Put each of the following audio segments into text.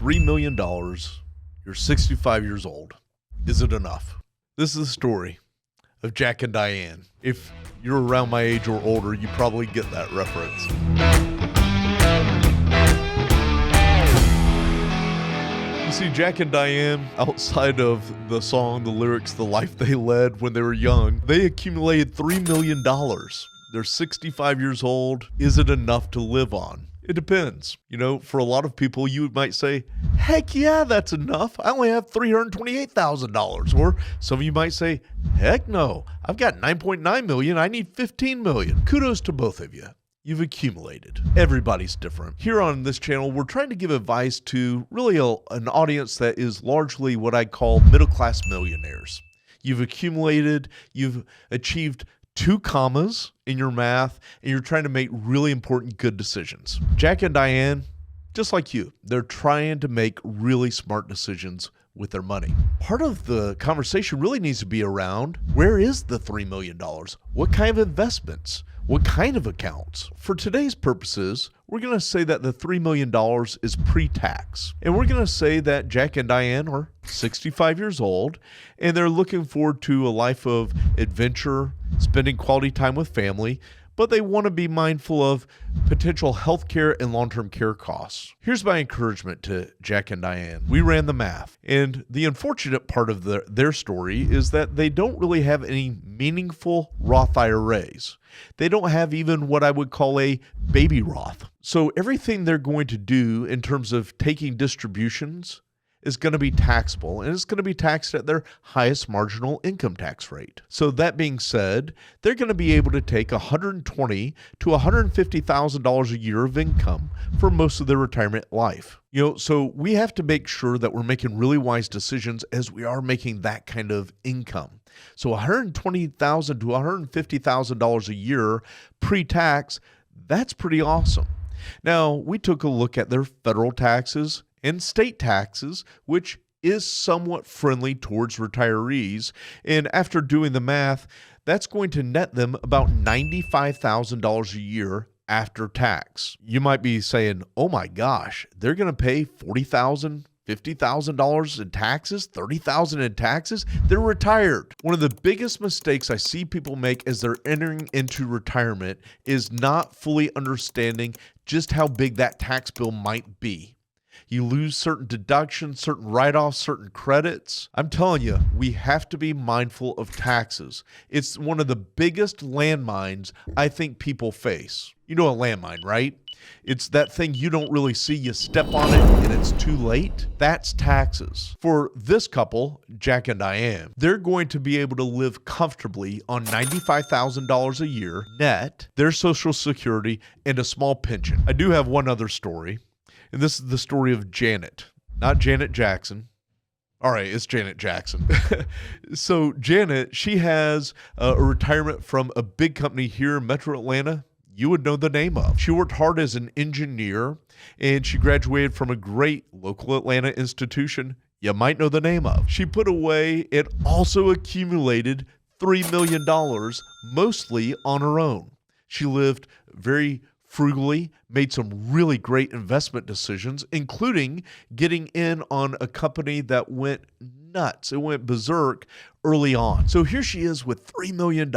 $3 million. You're 65 years old. Is it enough? This is the story of Jack and Diane. If you're around my age or older, you probably get that reference. You see, Jack and Diane, outside of the song, the lyrics, the life they led when they were young, they accumulated $3 million. They're 65 years old. Is it enough to live on? It depends. You know, for a lot of people, you might say, heck yeah, that's enough. I only have $328,000. Or some of you might say, heck no, I've got $9.9 million. I need $15 million. Kudos to both of you. You've accumulated. Everybody's different. Here on this channel, we're trying to give advice to really an audience that is largely what I call middle-class millionaires. You've accumulated, you've achieved 2 commas in your math, and you're trying to make really important, good decisions. Jack and Diane, just like you, they're trying to make really smart decisions with their money. Part of the conversation really needs to be around, where is the $3 million? What kind of investments? What kind of accounts? For today's purposes, we're going to say that the $3 million is pre-tax. And we're going to say that Jack and Diane are 65 years old, and they're looking forward to a life of adventure, spending quality time with family, but they want to be mindful of potential healthcare and long-term care costs. Here's my encouragement to Jack and Diane. We ran the math, and the unfortunate part of their story is that they don't really have any meaningful Roth IRAs. They don't have even what I would call a baby Roth. So everything they're going to do in terms of taking distributions is going to be taxable, and it's going to be taxed at their highest marginal income tax rate. So that being said, they're going to be able to take $120,000 to $150,000 a year of income for most of their retirement life. You know, so we have to make sure that we're making really wise decisions as we are making that kind of income. So $120,000 to $150,000 a year pre-tax, that's pretty awesome. Now, we took a look at their federal taxes and state taxes, which is somewhat friendly towards retirees. And after doing the math, that's going to net them about $95,000 a year after tax. You might be saying, oh my gosh, they're going to pay $40,000, $50,000 in taxes, $30,000 in taxes. They're retired. One of the biggest mistakes I see people make as they're entering into retirement is not fully understanding just how big that tax bill might be. You lose certain deductions, certain write-offs, certain credits. I'm telling you, we have to be mindful of taxes. It's one of the biggest landmines I think people face. You know a landmine, right? It's that thing you don't really see. You step on it and it's too late. That's taxes. For this couple, Jack and Diane, they're going to be able to live comfortably on $95,000 a year net, their Social Security, and a small pension. I do have one other story. And this is the story of Janet, not Janet Jackson. All right, it's Janet Jackson. So Janet, she has a retirement from a big company here in Metro Atlanta you would know the name of. She worked hard as an engineer, and she graduated from a great local Atlanta institution you might know the name of. She put away and also accumulated $3 million, mostly on her own. She lived very frugally, made some really great investment decisions, including getting in on a company that went nuts. It went berserk early on. So here she is with $3 million,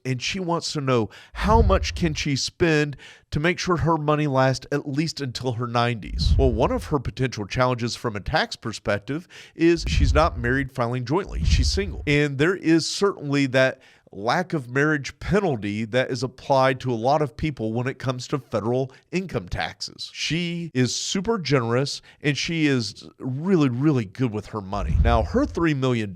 and she wants to know how much can she spend to make sure her money lasts at least until her 90s. Well, one of her potential challenges from a tax perspective is she's not married filing jointly. She's single. And there is certainly that lack of marriage penalty that is applied to a lot of people when it comes to federal income taxes. She is super generous, and she is really, really good with her money. Now, her $3 million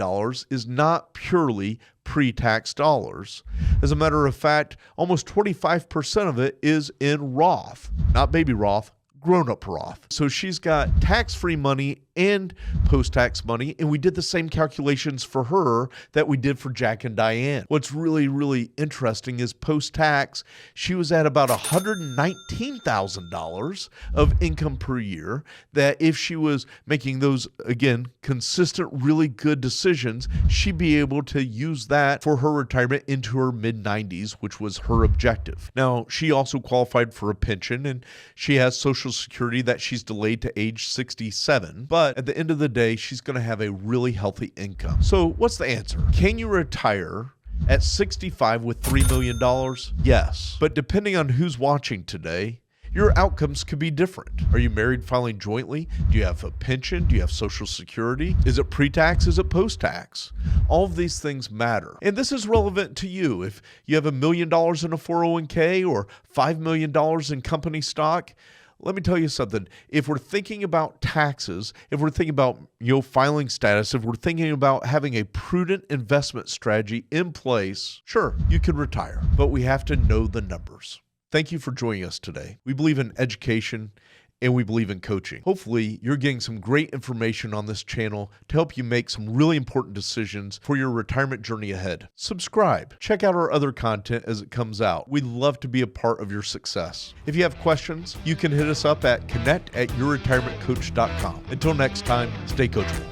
is not purely pre-tax dollars. As a matter of fact, almost 25% of it is in Roth, not baby Roth, grown-up Roth. So she's got tax-free money and post-tax money, and we did the same calculations for her that we did for Jack and Diane. What's really, really interesting is post-tax, she was at about $119,000 of income per year, that if she was making those, again, consistent, really good decisions, she'd be able to use that for her retirement into her mid-90s, which was her objective. Now, she also qualified for a pension, and she has Social Security that she's delayed to age 67. But at the end of the day, she's going to have a really healthy income. So what's the answer? Can you retire at 65 with $3 million? Yes. But depending on who's watching today, your outcomes could be different. Are you married filing jointly? Do you have a pension? Do you have Social Security? Is it pre-tax? Is it post-tax? All of these things matter. And this is relevant to you. If you have $1 million in a 401k or $5 million in company stock, let me tell you something. If we're thinking about taxes, if we're thinking about filing status, if we're thinking about having a prudent investment strategy in place, sure, you can retire, but we have to know the numbers. Thank you for joining us today. We believe in education and we believe in coaching. Hopefully, you're getting some great information on this channel to help you make some really important decisions for your retirement journey ahead. Subscribe. Check out our other content as it comes out. We'd love to be a part of your success. If you have questions, you can hit us up at connect@yourretirementcoach.com. Until next time, stay coachable.